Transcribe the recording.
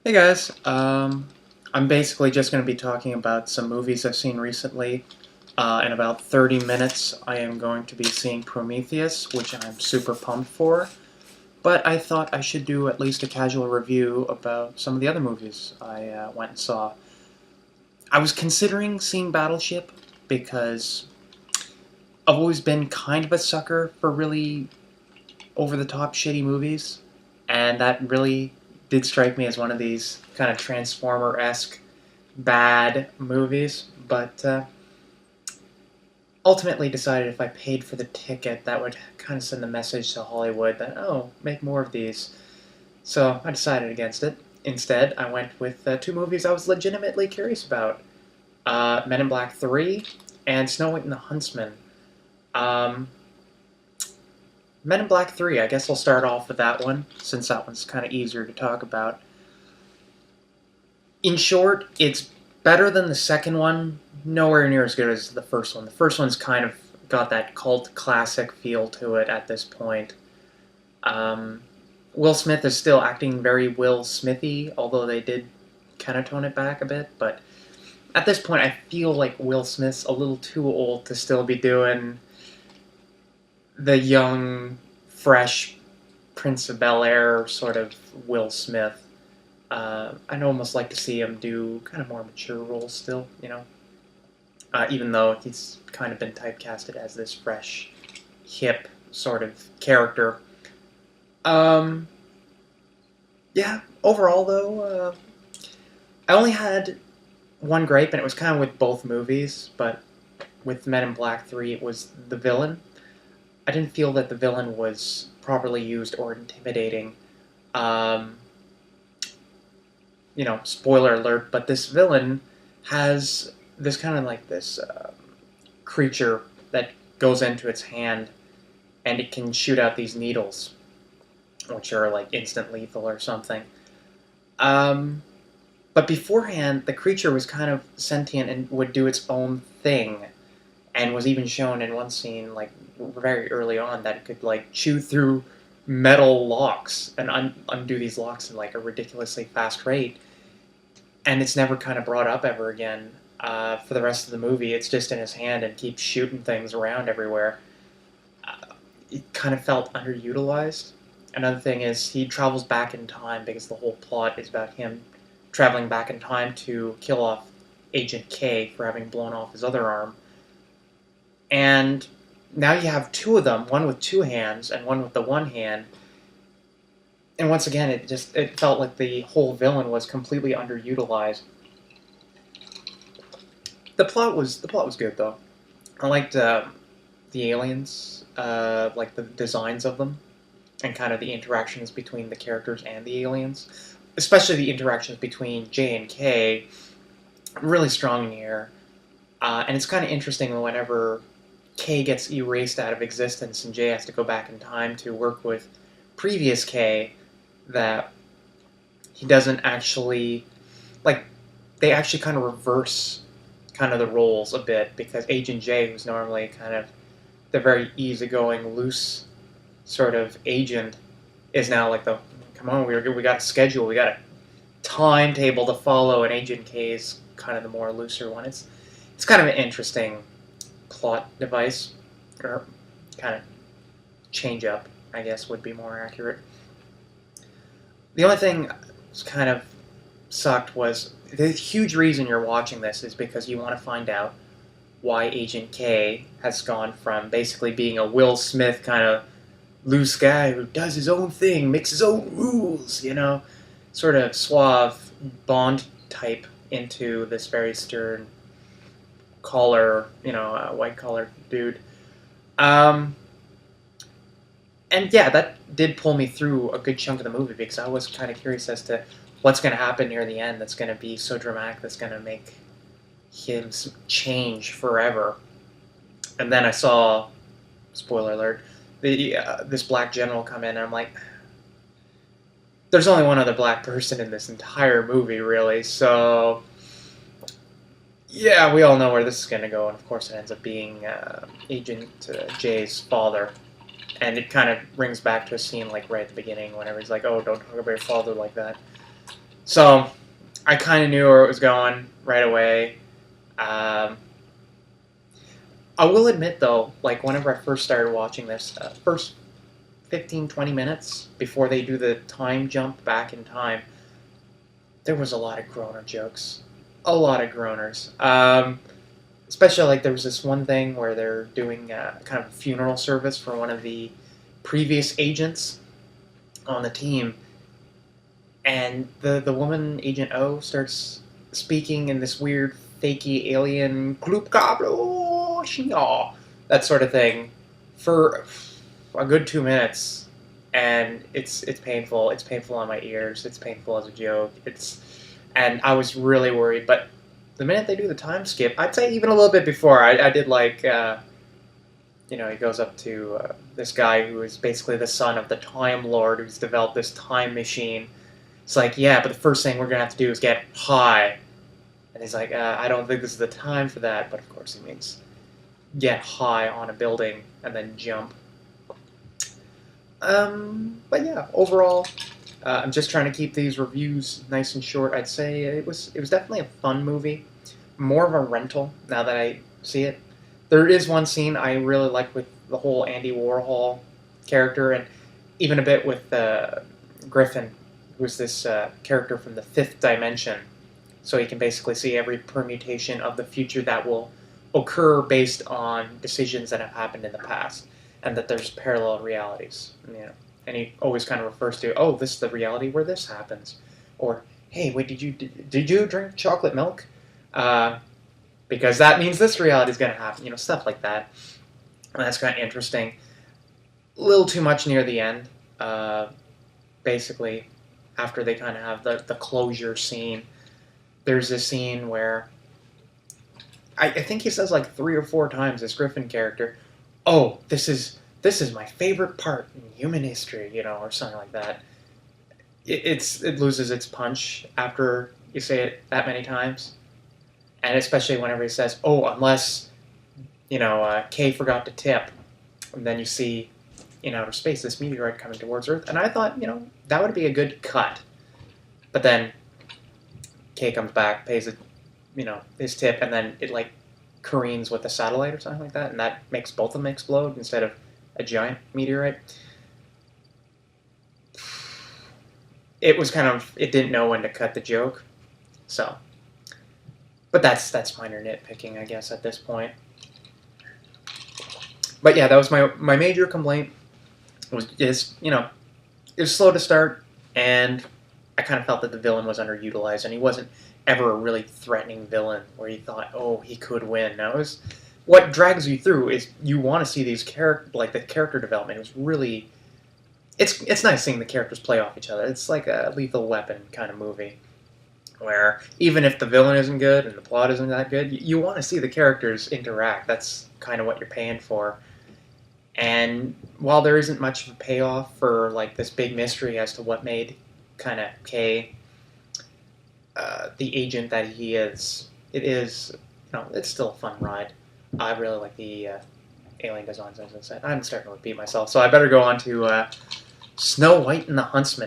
Hey guys, I'm basically just going to be talking about some movies I've seen recently. In about 30 minutes, I am going to be seeing Prometheus, which I'm super pumped for. But I thought I should do at least a casual review about some of the other movies I went and saw. I was considering seeing Battleship because I've always been kind of a sucker for really over-the-top shitty movies, and that really did strike me as one of these kind of Transformer-esque bad movies, but ultimately decided if I paid for the ticket, that would kind of send a message to Hollywood that, oh, make more of these. So I decided against it. Instead, I went with two movies I was legitimately curious about. Men in Black 3 and Snow White and the Huntsman. Um, Men in Black 3, I guess I'll start off with that one, since that one's kind of easier to talk about. In short, it's better than the second one, nowhere near as good as the first one. The first one's kind of got that cult classic feel to it at this point. Um, Will Smith is still acting very Will Smithy, although they did kind of tone it back a bit, but at this point I feel like Will Smith's a little too old to still be doing the young, fresh Prince of Bel-Air sort of Will Smith. I'd almost like to see him do kind of more mature roles still, even though he's kind of been typecasted as this fresh, hip sort of character. Um, yeah, overall though, I only had one gripe, and it was kind of with both movies, but with Men in Black 3, it was the villain. I didn't feel that the villain was properly used or intimidating. Um, Spoiler alert, but this villain has this kind of like this creature that goes into its hand, and it can shoot out these needles, which are like instant lethal or something. Um, but beforehand, the creature was kind of sentient and would do its own thing, and was even shown in one scene, like very early on, that it could like chew through metal locks and undo these locks in like a ridiculously fast rate. And it's never kind of brought up ever again for the rest of the movie. It's just in his hand and keeps shooting things around everywhere. It kind of felt underutilized. Another thing is he travels back in time because the whole plot is about him traveling back in time to kill off Agent K for having blown off his other arm. And now you have two of them, one with two hands and one with the one hand. And once again, it felt like the whole villain was completely underutilized. The plot was good though. I liked the aliens, like the designs of them, and kind of the interactions between the characters and the aliens, especially the interactions between J and K. Really strong in here, and it's kind of interesting whenever K gets erased out of existence and J has to go back in time to work with previous K, that he doesn't actually, like, they actually kind of reverse kind of the roles a bit, because Agent J, who's normally kind of the very easygoing, loose sort of agent, is now like the, come on, we got a schedule, we got a timetable to follow, and Agent K is kind of the more looser one. It's kind of an interesting plot device, or kind of change up, I guess would be more accurate. The only thing that kind of sucked was the huge reason you're watching this is because you want to find out why Agent K has gone from basically being a Will Smith kind of loose guy who does his own thing, makes his own rules, sort of suave Bond type, into this very stern collar, white collar dude. And yeah, that did pull me through a good chunk of the movie, because I was kind of curious as to what's going to happen near the end that's going to be so dramatic, that's going to make him change forever. And then I saw, spoiler alert, this black general come in, and I'm like, there's only one other black person in this entire movie, really, so yeah, we all know where this is going to go, and of course it ends up being Agent J's father. And it kind of brings back to a scene like right at the beginning, whenever he's like, oh, don't talk about your father like that. So I kind of knew where it was going right away. Um, I will admit though, like whenever I first started watching this, first 15-20 minutes before they do the time jump back in time, there was a lot of groaner jokes. A lot of groaners. Especially like there was this one thing where they're doing kind of a funeral service for one of the previous agents on the team, and the woman Agent O starts speaking in this weird fakey alien that sort of thing for a good 2 minutes, and it's painful. It's painful on my ears. It's painful as a joke. And I was really worried, but the minute they do the time skip, I'd say even a little bit before, I did like, he goes up to this guy who is basically the son of the Time Lord who's developed this time machine. It's like, yeah, but the first thing we're going to have to do is get high. And he's like, I don't think this is the time for that. But of course he means get high on a building and then jump. But yeah, overall, I'm just trying to keep these reviews nice and short. I'd say it was definitely a fun movie. More of a rental now that I see it. There is one scene I really like with the whole Andy Warhol character, and even a bit with Griffin, who's this character from the fifth dimension. So he can basically see every permutation of the future that will occur based on decisions that have happened in the past, and that there's parallel realities. And he always kind of refers to, oh, this is the reality where this happens, or hey, wait, did you drink chocolate milk? Because that means this reality is going to happen. Stuff like that. And that's kind of interesting. A little too much near the end. Basically, after they kind of have the closure scene, there's this scene where I think he says like 3 or 4 times, this Griffin character, oh, this is my favorite part in human history, or something like that. It loses its punch after you say it that many times. And especially whenever he says, oh, unless, Kay forgot to tip. And then you see, in outer space, this meteorite coming towards Earth. And I thought, that would be a good cut. But then Kay comes back, pays his tip, and then it, careens with a satellite or something like that. And that makes both of them explode instead of a giant meteorite. It was it didn't know when to cut the joke. So... But that's minor nitpicking, I guess, at this point. But yeah, that was my major complaint. It was slow to start, and I kind of felt that the villain was underutilized, and he wasn't ever a really threatening villain where you thought, oh, he could win. Now, what drags you through is you want to see these the character development. It was really, it's nice seeing the characters play off each other. It's like a Lethal Weapon kind of movie, where even if the villain isn't good and the plot isn't that good, you want to see the characters interact. That's kind of what you're paying for. And while there isn't much of a payoff for this big mystery as to what made kind of Kay the agent that he is, it's still a fun ride. I really like the alien designs, as I said. I'm starting to repeat myself, so I better go on to Snow White and the Huntsman.